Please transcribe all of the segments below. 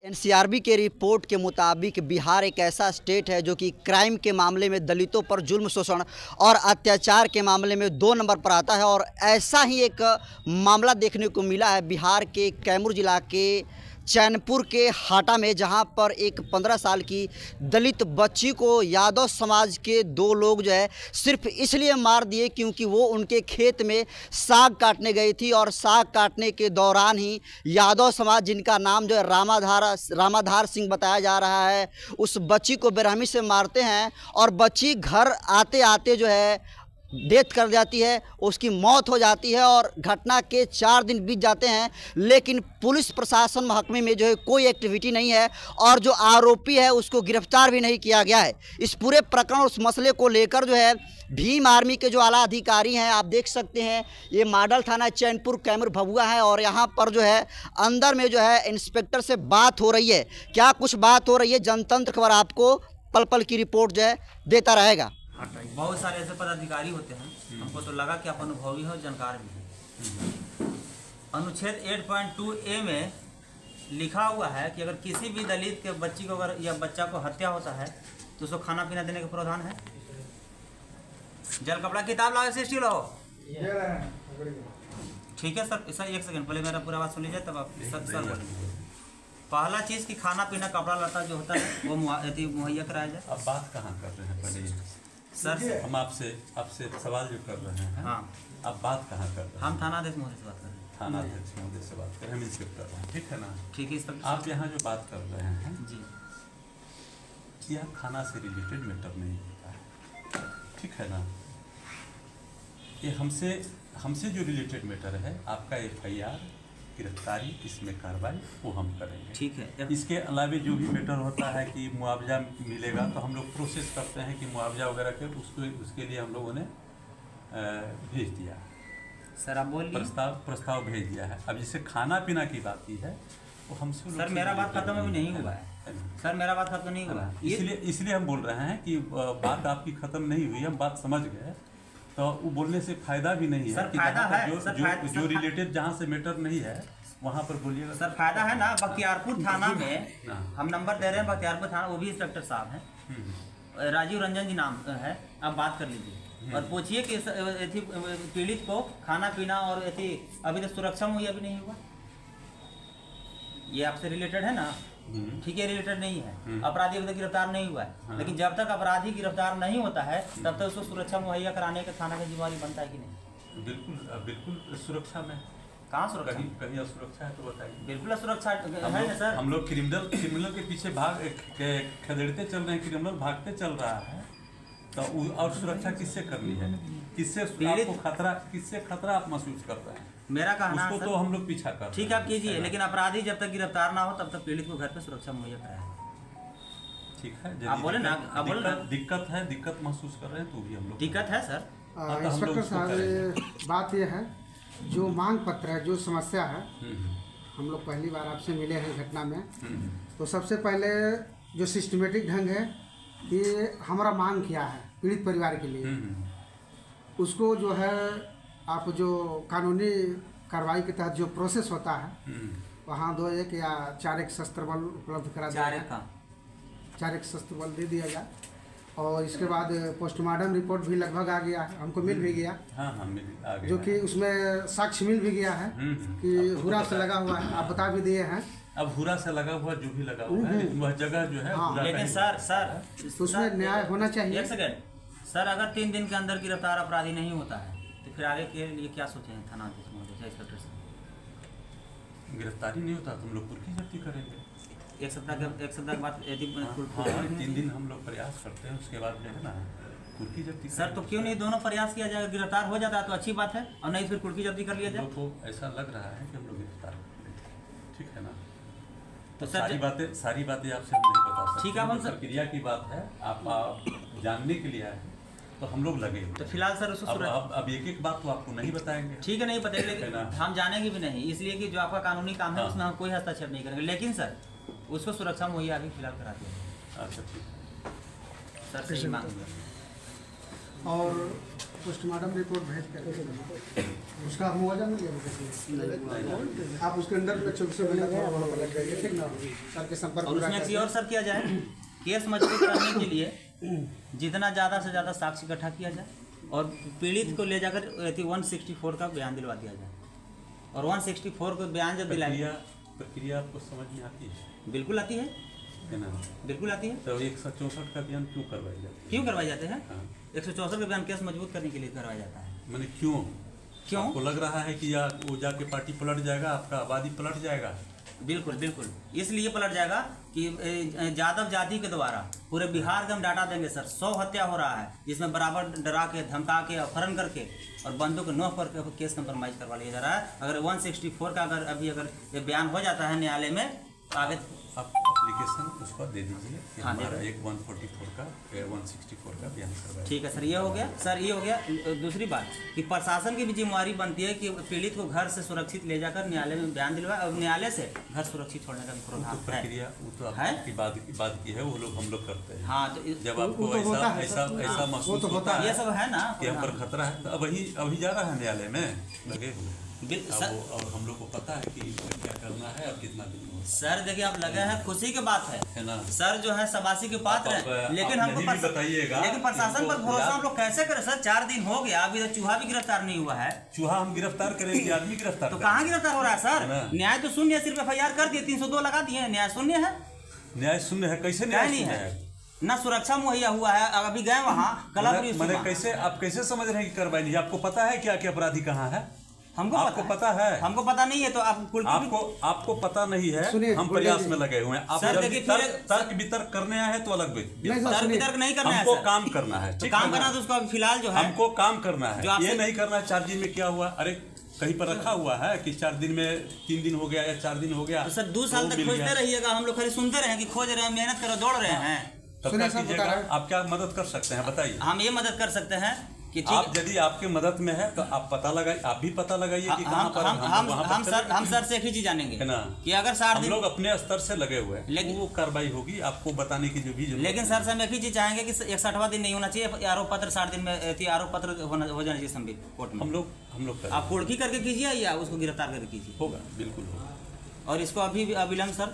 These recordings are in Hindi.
एनसीआरबी के रिपोर्ट के मुताबिक बिहार एक ऐसा स्टेट है जो कि क्राइम के मामले में दलितों पर जुल्म, शोषण और अत्याचार के मामले में 2 नंबर पर आता है। और ऐसा ही एक मामला देखने को मिला है बिहार के कैमूर जिला के चैनपुर के हाटा में, जहां पर एक 15 साल की दलित बच्ची को यादव समाज के 2 लोग जो है सिर्फ इसलिए मार दिए क्योंकि वो उनके खेत में साग काटने गई थी। और साग काटने के दौरान ही यादव समाज, जिनका नाम जो है रामाधार सिंह बताया जा रहा है, उस बच्ची को बेरहमी से मारते हैं और बच्ची घर आते आते जो है डेथ कर जाती है, उसकी मौत हो जाती है। और घटना के 4 दिन बीत जाते हैं, लेकिन पुलिस प्रशासन महकमे में जो है कोई एक्टिविटी नहीं है और जो आरोपी है उसको गिरफ्तार भी नहीं किया गया है। इस पूरे प्रकरण, उस मसले को लेकर जो है भीम आर्मी के जो आला अधिकारी हैं, आप देख सकते हैं ये मॉडल थाना चैनपुर कैमूर भभुआ है और यहाँ पर जो है अंदर में जो है इंस्पेक्टर से बात हो रही है। क्या कुछ बात हो रही है, जनतंत्र खबर आपको पल पल की रिपोर्ट जो है देता रहेगा। बहुत सारे ऐसे पदाधिकारी होते हैं, हमको तो लगा कि आप अनुभवी हो, जानकार भी हैं। अनुच्छेद 8.2A में लिखा हुआ है कि अगर किसी भी दलित के बच्ची को अगर या बच्चा को हत्या होता है तो उसको खाना पीना देने का प्रावधान है। जल कपड़ा किताब लाओ, से स्टील हो। ठीक है सर, सर 1 सेकंड पहले मेरा पूरा बात सुन लीजिए, तब आप सर बोलेंगे। पहला चीज़ कि खाना पीना कपड़ा लता जो होता है वो मुहैया कराया जाए। अब बात कहाँ कर रहे हैं पहले सर? हम आपसे सवाल जो कर रहे हैं, हाँ, अब बात कहाँ कर रहे हैं? हम थानाध्यक्ष महोदय से बात कर रहे हैं। थानाध्यक्ष महोदय से बात कर रहे हैं, हम इंस्पेक्टर हैं, ठीक है ना? ठीक है सर। आप यहाँ जो बात कर रहे हैं जी, यह थाना से रिलेटेड मैटर नहीं होता है, ठीक है ना? ये हमसे जो रिलेटेड मैटर है, आपका FIR, गिरफ्तारी, इसमें कार्रवाई वो हम करेंगे, ठीक है। इसके अलावा जो भी मैटर होता है कि मुआवजा मिलेगा तो हम लोग प्रोसेस करते हैं कि मुआवजा वगैरह के उसके लिए हम लोगों ने भेज दिया सर। आप बोलिए। प्रस्ताव भेज दिया है। अब जैसे खाना पीना की बात की है वो हमसे सर मेरा बात खत्म अभी नहीं हुआ है। सर मेरा बात खत्म नहीं हुआ है, इसलिए हम बोल रहे हैं कि बात आपकी खत्म नहीं हुई, हम बात समझ गए, तो वो बोलने से फायदा भी नहीं है कि जो रिलेटेड जहाँ से मैटर नहीं है वहाँ पर बोलिएगा। सर फायदा है ना, बख्तियारपुर थाना में हम नंबर दे रहे हैं, बख्तियारपुर थाना, वो भी इंस्पेक्टर साहब हैं, राजीव रंजन जी नाम है। आप बात कर लीजिए और पूछिए कि पीड़ित को खाना पीना और अभी तक सुरक्षा मुहैया भी नहीं हुआ। ये आपसे रिलेटेड है ना? ठीक है, रिलेटेड नहीं है। अपराधी अभी तक गिरफ्तार नहीं हुआ है, लेकिन जब तक अपराधी गिरफ्तार नहीं होता है तब तक उसको सुरक्षा मुहैया कराने का थाना का जिम्मेवारी बनता है कि नहीं? बिल्कुल सुरक्षा में। कहाँ सुरक्षा? कहीं असुरक्षा है तो बताइए। बिल्कुल असुरक्षा है ना सर। हम लोग क्रिमिनल के पीछे खदेड़ते चल रहे हैं, क्रिमिनल भागते चल रहा है, तो और सुरक्षा किससे करनी है? किससे खतरा आप महसूस कर रहे हैं? मेरा कहना उसको तो हम लोग पीछा कर, ठीक है आप कीजिए, लेकिन अपराधी जब तक गिरफ्तार ना हो तब तक पीड़ित को घर पे सुरक्षा मुहैया कराए। ठीक है, आप बोले ना, आप बोले ना। दिक्कत महसूस कर रहे हैं तो भी हम लोग दिक्कत है सर। इंस्पेक्टर साहब, बात यह है जो मांग पत्र है, जो समस्या है, हम लोग पहली बार आपसे मिले हैं घटना में, तो सबसे पहले जो सिस्टमेटिक ढंग है ये हमारा मांग किया है पीड़ित परिवार के लिए, उसको जो है आप जो कानूनी कार्रवाई के तहत जो प्रोसेस होता है वहाँ 2-1 या 4-1 शस्त्र बल उपलब्ध करा दिया जाए, 4-1 शस्त्र बल दे दिया जाए। और इसके बाद पोस्टमार्टम रिपोर्ट भी लगभग आ गया है, हमको मिल भी गया। हाँ, मिल आ गया, जो कि उसमें साक्ष्य मिल भी गया है कि हुरा से लगा हुआ है, आप बता भी दिए हैं। अब हुरा से लगा हुआ जो भी लगा हुआ है वह जगह जो है, हाँ, लेकिन सर उसमें न्याय होना चाहिए। 1 सेकंड सर, अगर 3 दिन के अंदर गिरफ्तार अपराधी नहीं होता है तो फिर आगे के लिए क्या सोचे हैं थानाध्यक्ष महोदय, इंस्पेक्टर से? गिरफ्तारी नहीं होता तो हम लोग कुर्की जब्ती करेंगे। 1 सप्ताह के बाद 3 दिन हम लोग प्रयास करते हैं, उसके बाद जो है ना कुर्की जब्ती। सर तो क्यों नहीं दोनों प्रयास किया जाएगा? गिरफ्तार हो जाता है तो अच्छी बात है, और नहीं फिर कुर्की जब्ती कर लिया जाए। तो ऐसा लग रहा है कि हम लोग गिरफ्तार करेंगे, ठीक है ना? तो सारी बातें आपसे हम नहीं बता सकते। ठीक है, हम प्रक्रिया की बात है, आप जानने के लिए आए तो हम लोग लगे। तो फिलहाल सर उसको अब एक बात तो आपको नहीं बताएंगे। ठीक है, नहीं बताएंगे, लेकिन हम जानेंगे भी नहीं, इसलिए कि जो आपका कानूनी काम है उसमें हम कोई हस्तक्षेप नहीं करेंगे, लेकिन सर उसको सुरक्षा मुहैया अभी फिलहाल करा दिया। अच्छा ठीक है सर, सही मांग। और पोस्टमार्टम रिपोर्ट भेज कर उसका मुआवजा मिल गया। आप उसके अंदर में 24 घंटे ठीक ना सर के संपर्क। और उसमें एक और सर किया जाए, केस मजबूत करने के लिए जितना ज़्यादा से ज़्यादा साक्ष्य इकट्ठा किया जाए और पीड़ित को ले जाकर 164 का बयान दिलवा दिया जाए। और 164 को बयान जब दिलाया, प्रक्रिया आपको समझ में आती है? बिल्कुल आती है ना, बिल्कुल आती है। तो 164 का बयान क्यों करवाए जाते हैं? क्यों करवाए जाते हैं? हाँ। 164 का बयान केस मजबूत करने के लिए करवाया जाता है। मैंने क्यों क्यों? आपको लग रहा है कि या वो जाके पार्टी पलट जाएगा, आपका आबादी पलट जाएगा? बिल्कुल बिल्कुल, इसलिए पलट जाएगा कि यादव जाति के द्वारा पूरे बिहार का हम डाटा देंगे सर। 100 हत्या हो रहा है जिसमें बराबर डरा के, धमका के, अपहरण करके और बंदूक नोह पर केस कंप्रोमाइज करवा लिया जा रहा है। अगर 164 का अगर ये बयान हो जाता है न्यायालय में तो आगे आप एप्लीकेशन उसको दे दीजिए कि हाँ, हमारा एक 144 का 164 का बयान करवाए। ठीक है सर, ये हो गया सर। ये हो गया। दूसरी बात कि प्रशासन की भी जिम्मेवारी बनती है कि पीड़ित को घर से सुरक्षित ले जाकर न्यायालय में बयान दिलवाए और न्यायालय से घर सुरक्षित छोड़ने का भी प्रावधान है। प्रक्रिया वो तो है? आपकी बात की है, वो लोग हम लोग करते हैं। हाँ, तो जब आपको ऐसा महसूस होता है ये सब है ना कि हम पर खतरा है, तो अभी जा रहा है न्यायालय में लगे हुए। और हम लोग को पता है कि क्या करना है और कितना दिन हो। सर देखिए, आप लगे हैं, खुशी की बात है ना सर, जो है सबासी के पात्र है, लेकिन हमको बताइएगा, लेकिन प्रशासन पर भरोसा हम लोग कैसे करें सर? 4 दिन हो गया, अभी तक चूहा भी गिरफ्तार नहीं हुआ है। चूहा हम गिरफ्तार करेंगे, आदमी गिरफ्तार तो कहाँ गिरफ्तार हो रहा है सर? न्याय तो शून्य है, सिर्फ FIR कर दिए, 302 लगा दिए, न्याय शून्य है। न्याय शून्य है? कैसे न्याय नहीं है? ना सुरक्षा मुहैया हुआ है। अभी गए वहाँ मैंने कैसे, आप कैसे समझ रहे हैं कि कार्रवाई नहीं? आपको पता है क्या क्या अपराधी कहाँ है? आपको पता है? हमको पता नहीं है, तो आपको पता नहीं है। हम प्रयास में लगे हुए हैं। आप तर्क वितर्क करने आए हैं तो अलग तर्क वितर्क नहीं करना है, हमको काम करना है। काम करना तो उसको फिलहाल जो है हमको काम करना है, ये नहीं करना है 4 दिन में क्या हुआ। अरे कहीं पर रखा हुआ है कि 4 दिन में 3 दिन हो गया या 4 दिन हो गया। तो सर 2 साल तक खोजते रहिएगा, हम लोग खाली सुनते रहे कि खोज रहे हैं, मेहनत करो, दौड़ रहे हैं। तब क्या कीजिएगा? आप क्या मदद कर सकते हैं बताइए? हम ये मदद कर सकते हैं कि आप यदि आपके मदद में है तो आप पता लगाइए, आप भी पता लगाइए कि कहां पर हम सर से एक ही चीज जानेंगे है ना कि अगर 60 दिन लोग अपने स्तर से लगे हुए हैं, लेकिन वो कार्रवाई होगी आपको बताने की जो भी। लेकिन सर से हम एक ही चीज चाहेंगे कि 61वां दिन नहीं होना चाहिए, आरोप पत्र 60 दिन में आरोप पत्र हो जाना चाहिए संबित कोर्ट में। हम लोग आप कुर्की करके कीजिए या उसको गिरफ्तार करके कीजिए, होगा बिल्कुल होगा। और इसको अभी अविलंब सर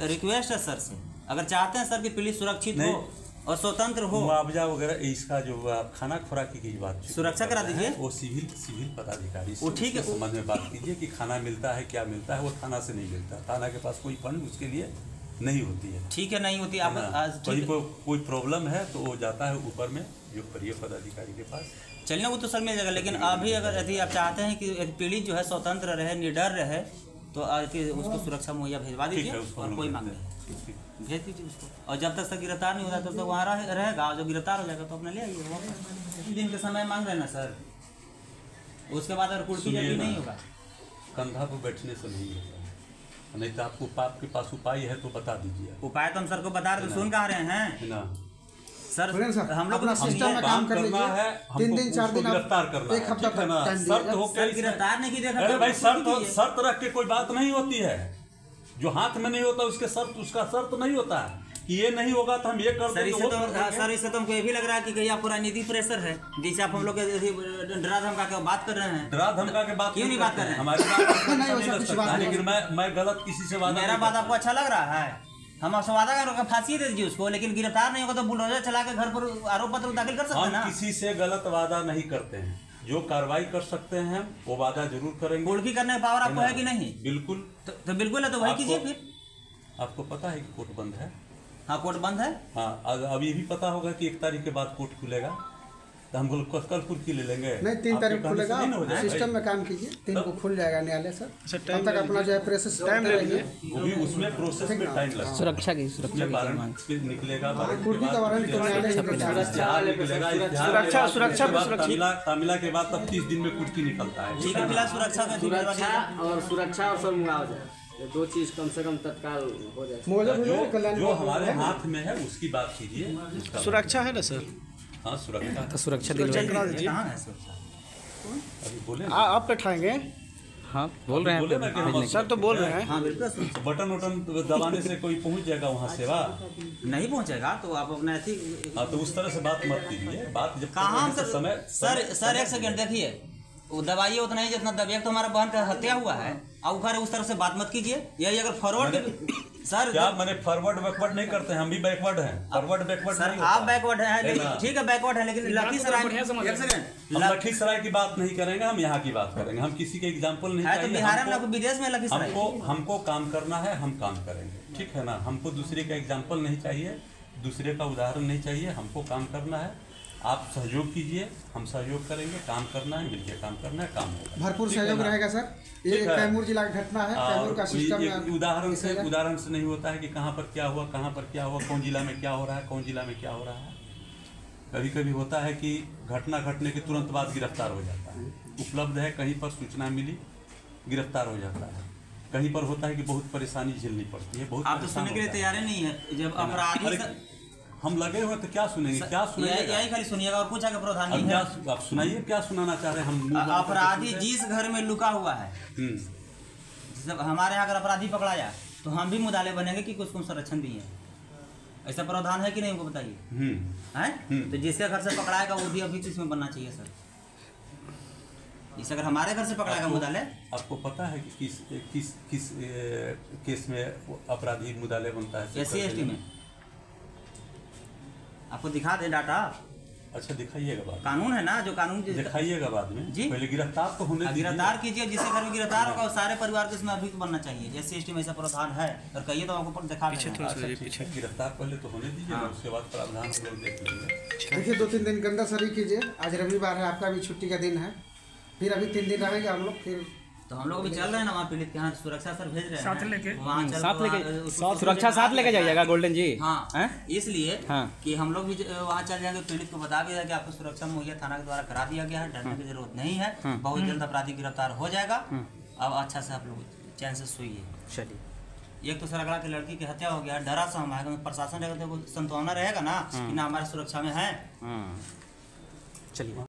रिक्वेस्ट है सर से, अगर चाहते हैं सर कि पुलिस सुरक्षित हो और स्वतंत्र हो, मुआवजा वगैरह इसका जो खाना खुराकी की बात सुरक्षा करा दीजिए। वो सिविल पदाधिकारी वो ठीक है, संबंध में बात कीजिए कि खाना मिलता है, क्या मिलता है। वो थाना से नहीं मिलता, थाना के पास कोई फंड उसके लिए नहीं होती है। ठीक है, नहीं होती। आप कोई प्रॉब्लम है तो वो जाता है ऊपर में जो वरीय पदाधिकारी के पास। चलिए वो तो सर मिल जाएगा, लेकिन अभी अगर यदि आप चाहते हैं कि पीड़ित जो है स्वतंत्र रहे, निडर रहे, तो उसको सुरक्षा मुहैया भेजवा दीजिए और कोई मांग नहीं भेज दीजिए उसको। और जब तक सर गिरफ्तार नहीं होता तब तक वहाँ रहेगा, और जब गिरफ्तार हो जाएगा तो अपने ले आइए। 3 दिन के समय मांग रहे हैं ना सर, उसके बाद अगर कुर्सी जल्दी नहीं होगा। कंधा पर बैठने से नहीं होगा, नहीं तो आपके पास उपाय है तो बता दीजिए। उपाय तो हम सर को बता रहे, सुन कहाँ रहे हैं ना सर? हम लोग सिस्टम में काम करना है, 3 दिन 4 दिन गिरफ्तार करना, 1 हफ्ता शर्त हो के गिरफ्तार नहीं कीजिएगा। अरे भाई शर्त रख के कोई बात नहीं होती है। जो हाथ में नहीं होता उसका शर्त नहीं होता है कि ये नहीं होगा तो हम ये कर सर। इससे तो हमको ये भी लग रहा है कि कहीं पूरा निधि प्रेशर है, जिससे आप हम लोग डरा धमका के बात कर रहे हैं। डरा धमका के बात क्यों नहीं बात कर रहे हैं? हमारी बात लेकिन मैं गलत किसी से वादा, मेरा बात आपको अच्छा लग रहा है? हम आपसे वादा कर फांसी दे दीजिए उसको, लेकिन गिरफ्तार नहीं होगा तो बुलडोजर चला के घर पर आरोप पत्र दाखिल कर सकते हैं ना? हम किसी से गलत वादा नहीं करते हैं, जो कार्रवाई कर सकते हैं वो वादा जरूर करेंगे। कुर्की करने का पावर आपको है कि नहीं? बिल्कुल। तो बिल्कुल है, तो वही कीजिए फिर। आपको पता है कि कोर्ट बंद है? हाँ, कोर्ट बंद है। हाँ, अब ये भी पता होगा कि 1 तारीख के बाद कोर्ट खुलेगा, तो हम कल कुर्की ले लेंगे। नहीं, 3 तारीख खुलेगा। सिस्टम में काम कीजिए, 3 को खुल जाएगा न्यायालय सर। तब तक अपना जो है प्रोसेस टाइम रहिए, वो भी उसमें प्रोसेस में टाइम लगेगा। सुरक्षा की निकलेगा कुर्की का वारंट तो न्यायालय तामिला के बाद तब 30 दिन में कुर्की निकलता है। ठीक है, फिलहाल सुरक्षा और सर मुआवजा, 2 चीज कम से कम तत्काल हो जाए। जो हमारे हाथ में है उसकी बात कीजिए। सुरक्षा है ना सर? हाँ, सुरक्षा तो सुरक्षा दिलवाइए। अभी बोले आप बैठाएंगे, हाँ बोल रहे बोले हैं ना कि हम सर तो बोल रहे हैं। हाँ बिल्कुल बटन वटन दबाने से कोई पहुंच जाएगा वहाँ सेवा। नहीं पहुंचेगा तो आप अपना अथी हाँ तो उस तरह से बात मत कीजिए, बात जब कहाँ हम करने से सर एक सेकंड देखिए, वो दबाइए उतना ही जितना दबिए। तो हमारा बहन का हत्या हुआ है और उखर उस तरह से बात मत कीजिए। यही अगर फॉरवर्ड सर क्या मैंने फॉरवर्ड बैकवर्ड नहीं करते हैं, हम भी बैकवर्ड हैं। फॉरवर्ड बैकवर्ड सर नहीं आप होता। बैकवर्ड हैं, लेकिन हाँ। ठीक है बैकवर्ड है, लेकिन लखीसराय एक सेकंड हम लखीसराय की बात नहीं करेंगे, हम यहाँ की बात करेंगे। हम किसी के एग्जाम्पल नहीं है तो चाहिए। बिहार में विदेश में लखीसराय। हमको काम करना है, हम काम करेंगे, ठीक है ना। हमको दूसरे का एग्जाम्पल नहीं चाहिए, दूसरे का उदाहरण नहीं चाहिए, हमको काम करना है। आप सहयोग कीजिए, हम सहयोग करेंगे। काम करना है, मिलकर काम करना है, काम होगा। भरपूर ठीक है सहयोग ना? रहेगा सर। ये ठीक है। कैमूर जिला की घटना है, कैमूर का और सिस्टम एक उदाहरण से नहीं होता है कि कहाँ पर क्या हुआ, कहाँ पर क्या हुआ, कौन जिला में क्या हो रहा है, कौन जिला में क्या हो रहा है। कभी कभी होता है कि घटना घटने के तुरंत बाद गिरफ्तार हो जाता है। उपलब्ध है, कहीं पर सूचना मिली, गिरफ्तार हो जाता है। कहीं पर होता है कि बहुत परेशानी झेलनी पड़ती है। बहुत आप तो सुनने के लिए तैयार ही नहीं है। जब अपराधी हम लगे हुए तो क्या सुनेंगे, क्या सुनेंगे? यही खाली सुनिएगा और कुछ आगे प्रावधान नहीं क्या है। आप सुनाइए, क्या सुनाना चाह रहे हैं हम? अपराधी जिस घर में लुका हुआ है, जब हमारे यहाँ अगर अपराधी पकड़ाया तो हम भी मुदाले बनेंगे कि उसको संरक्षण दिए। ऐसा प्रावधान है कि नहीं, हमको बताइए। हैं तो जिसके घर से पकड़ाएगा वो भी अभी इसमें बनना चाहिए सर। इस अगर हमारे घर से पकड़ाएगा मुदाले। आपको पता है कि किस केस में अपराधी मुदाले बनता है? SC ST में आपको दिखा दे डाटा। अच्छा दिखाइएगा बाद में। कानून है ना, जो कानून दिखाइएगा बाद में जी। पहले गिरफ्तार तो होने दीजिए। गिरफ्तार कीजिए, जिससे घर में गिरफ्तार होगा सारे परिवार को इसमें अभियुक्त बनना चाहिए। SC ST में ऐसा प्रावधान है और कहिए तो आपको दिखा देंगे। अच्छा, ठीक है, गिरफ्तार पहले तो होने दीजिए, उसके बाद प्रावधान हम लोग देख लेंगे। देखिए 2-3 दिन के अंदर सर कीजिए। आज रविवार है, आपका भी छुट्टी का दिन है। फिर अभी 3 दिन रहेंगे हम लोग। फिर तो हम लोग भी चल रहे हैं ना वहाँ पीड़ित के यहाँ, सुरक्षा सर भेज रहे हैं साथ लेके वहाँ साथ लेके सुरक्षा साथ लेके जाइएगा गोल्डन जी। हाँ इसलिए हाँ। कि हम लोग भी वहाँ चल जाएंगे। पीड़ित को बता भी कि आपको सुरक्षा मुहैया थाना के द्वारा करा दिया गया है, डरने की जरूरत नहीं है। बहुत जल्द अपराधी गिरफ्तार हो जाएगा। अब अच्छा से आप लोग चैन से सोइए। चलिए। एक तो सर अगला की लड़की की हत्या हो गया, डरा सा हमारे प्रशासन रहेगा तो संतुलना रहेगा ना कि ना हमारे सुरक्षा में है। चलिए।